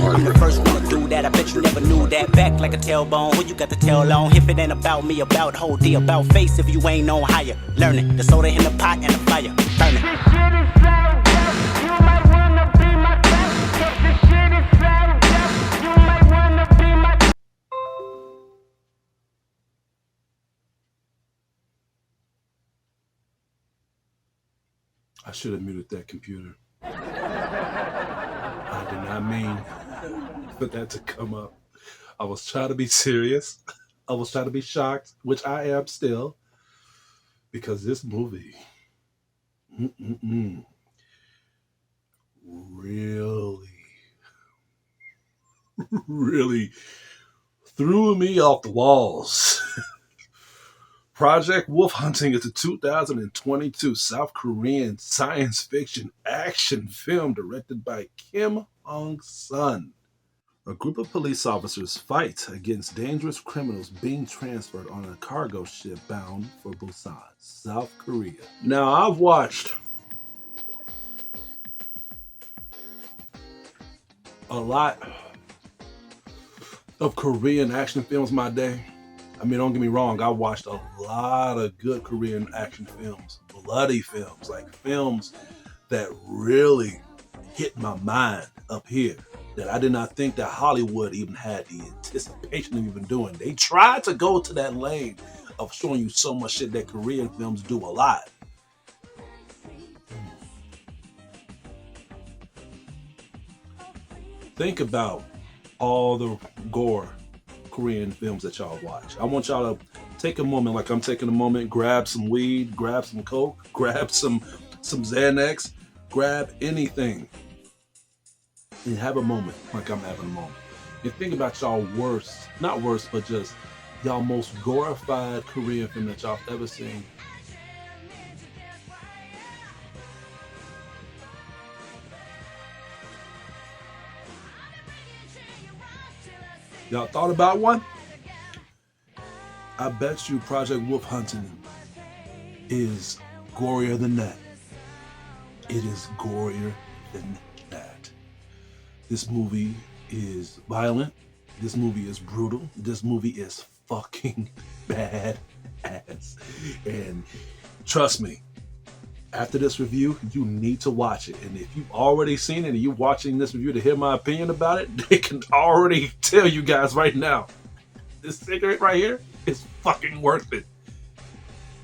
I'm the first one to do that. I bet you never knew that. Back like a tailbone. Who you got the tail on? If it ain't about me, about whole D, about face. If you ain't on higher, learn it. The soda in the pot and the fire, burn it. This shit is so dope. You might wanna be my guest. This shit is so dope. You might wanna be my. I should have muted that computer. I did not mean for that to come up. I was trying to be serious. I was trying to be shocked, which I am still, because this movie really, really threw me off the walls. Project Wolf Hunting is a 2022 South Korean science fiction action film directed by Kim Hong-sun. A group of police officers fight against dangerous criminals being transferred on a cargo ship bound for Busan, South Korea. Now, I've watched a lot of Korean action films my day. I mean, don't get me wrong, I watched a lot of good Korean action films, bloody films, like films that really hit my mind up here, that I did not think that Hollywood even had the anticipation of even doing. They tried to go to that lane of showing you so much shit that Korean films do a lot. Think about all the gore Korean films that y'all watch. I want y'all to take a moment, like I'm taking a moment, grab some weed, grab some coke, grab some Xanax, grab anything, and have a moment like I'm having a moment. And think about y'all worst, not worst, but just y'all most glorified Korean film that y'all ever seen. Y'all thought about one? I bet you Project Wolf Hunting is gorier than that. It is gorier than that. This movie is violent. This movie is brutal. This movie is fucking bad ass. And trust me, after this review, you need to watch it. And if you've already seen it and you're watching this review to hear my opinion about it, they can already tell you guys right now, this cigarette right here is fucking worth it.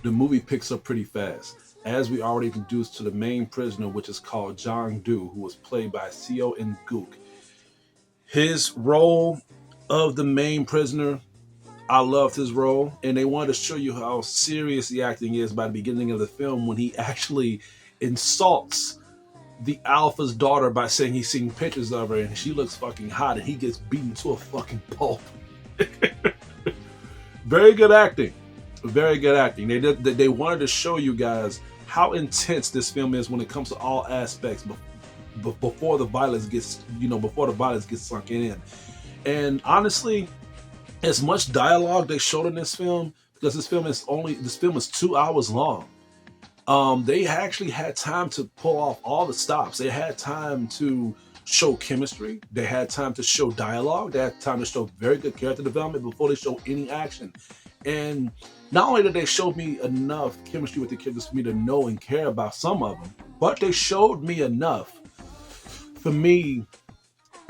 The movie picks up pretty fast, as we already introduced to the main prisoner, which is called Jong-do, who was played by Seo In-guk. His role of the main prisoner, I loved his role, and they wanted to show you how serious the acting is by the beginning of the film when he actually insults the alpha's daughter by saying he's seen pictures of her and she looks fucking hot, and he gets beaten to a fucking pulp. Very good acting. Very good acting. They wanted to show you guys how intense this film is when it comes to all aspects before the violence gets sunk in. And honestly, as much dialogue they showed in this film, because this film is 2 hours long. They actually had time to pull off all the stops. They had time to show chemistry. They had time to show dialogue. They had time to show very good character development before they show any action. And not only did they show me enough chemistry with the characters for me to know and care about some of them, but they showed me enough for me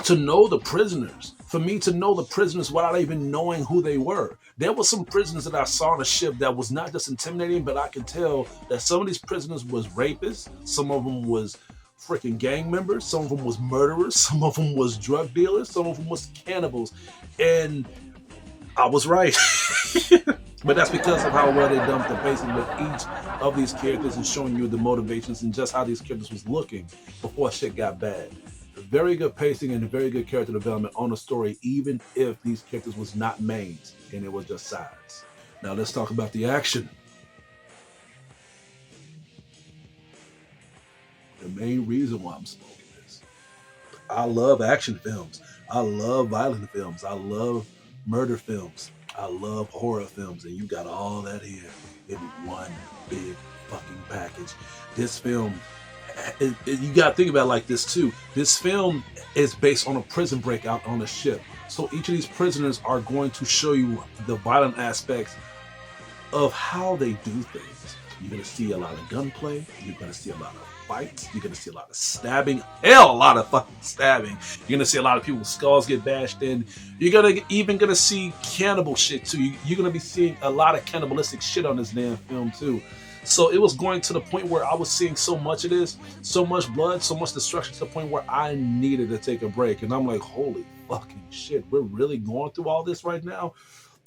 to know the prisoners. For me to know the prisoners without even knowing who they were. There were some prisoners that I saw on the ship that was not just intimidating, but I could tell that some of these prisoners was rapists, some of them was freaking gang members, some of them was murderers, some of them was drug dealers, some of them was cannibals, and I was right. But that's because of how well they dumped the pacing with each of these characters and showing you the motivations and just how these characters was looking before shit got bad. Very good pacing and a very good character development on the story, even if these characters was not mains and it was just sides. Now let's talk about the action. The main reason why I'm smoking this, I love action films. I love violent films. I love murder films. I love horror films, and you got all that here in one big fucking package. This film, you gotta think about it like this too. This film is based on a prison breakout on a ship. So each of these prisoners are going to show you the violent aspects of how they do things. You're gonna see a lot of gunplay. You're gonna see a lot of fights. You're gonna see a lot of stabbing. Hell, a lot of fucking stabbing. You're gonna see a lot of people's skulls get bashed in. You're gonna see cannibal shit too. You're gonna be seeing a lot of cannibalistic shit on this damn film too. So it was going to the point where I was seeing so much of this, so much blood, so much destruction, to the point where I needed to take a break. And I'm like, holy fucking shit, we're really going through all this right now.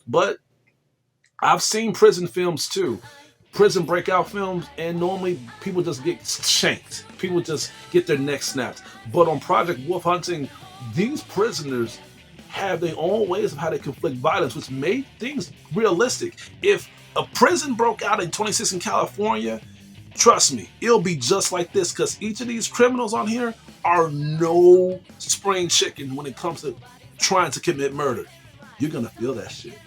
But I've seen prison films too, prison breakout films, and normally people just get shanked. People just get their necks snapped. But on Project Wolf Hunting, these prisoners have their own ways of how they inflict violence, which made things realistic. If a prison broke out in 26 in California, trust me, it'll be just like this, because each of these criminals on here are no spring chicken when it comes to trying to commit murder. You're gonna feel that shit.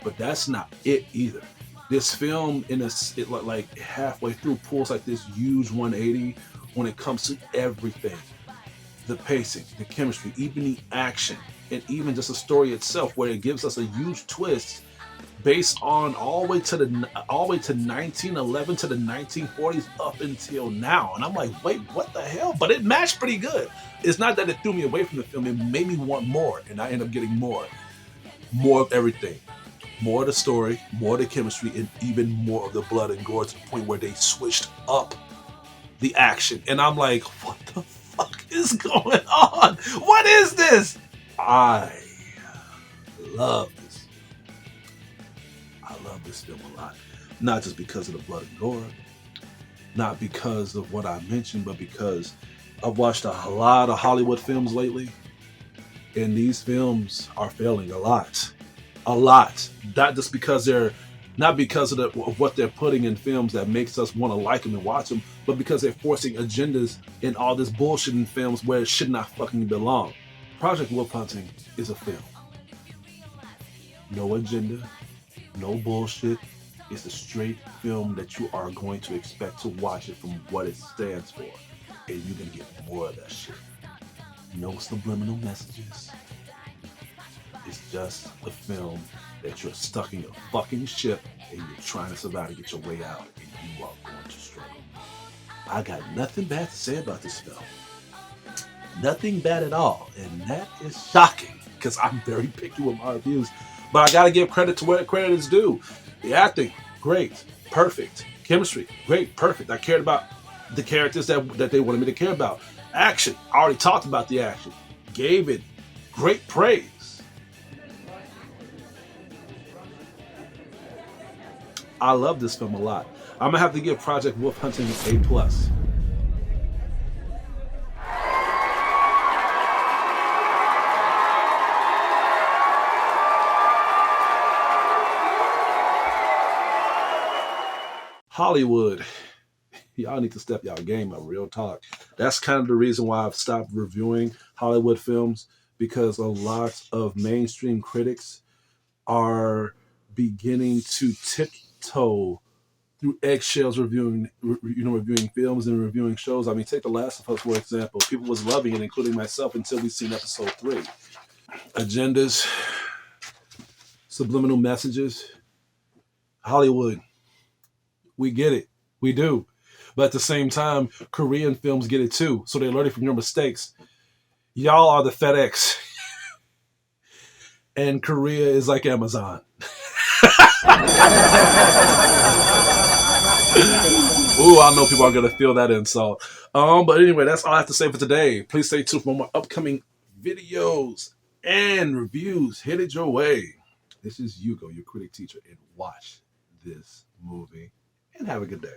But that's not it either. This film, like halfway through, pulls like this huge 180 when it comes to everything. The pacing, the chemistry, even the action, and even just the story itself, where it gives us a huge twist based on all the way to 1911 to the 1940s up until now. And I'm like, wait, what the hell? But it matched pretty good. It's not that it threw me away from the film. It made me want more, and I end up getting more of everything. More of the story, more of the chemistry, and even more of the blood and gore, to the point where they switched up the action. And I'm like, what the fuck is going on? What is this? I love this. I love this film a lot. Not just because of the blood and gore, not because of what I mentioned, but because I've watched a lot of Hollywood films lately, and these films are failing a lot. Not just because not because of what they're putting in films that makes us want to like them and watch them, but because they're forcing agendas in all this bullshit in films where it should not fucking belong. Project Wolf Hunting is a film. No agenda, no bullshit. It's a straight film that you are going to expect to watch it from what it stands for. And you're going to get more of that shit. No subliminal messages. It's just a film that you're stuck in a fucking ship and you're trying to survive to get your way out, and you are going to struggle. I got nothing bad to say about this film. Nothing bad at all. And that is shocking, because I'm very picky with my reviews. But I got to give credit to where credit is due. The acting, great, perfect. Chemistry, great, perfect. I cared about the characters that they wanted me to care about. Action, I already talked about the action. Gave it great praise. I love this film a lot. I'm gonna have to give Project Wolf Hunting an A+. Hollywood, y'all need to step y'all game up, real talk. That's kind of the reason why I've stopped reviewing Hollywood films, because a lot of mainstream critics are beginning to tiptoe through eggshells reviewing films and reviewing shows. I mean, take The Last of Us for example. People was loving it, including myself, until we seen episode 3. Agendas, subliminal messages. Hollywood, we get it. We do. But at the same time, Korean films get it too. So they're learning from your mistakes. Y'all are the FedEx. And Korea is like Amazon. Ooh, I know people are going to feel that insult. But anyway, that's all I have to say for today. Please stay tuned for more upcoming videos and reviews headed your way. This is Hugo, your critic teacher, and watch this movie and have a good day.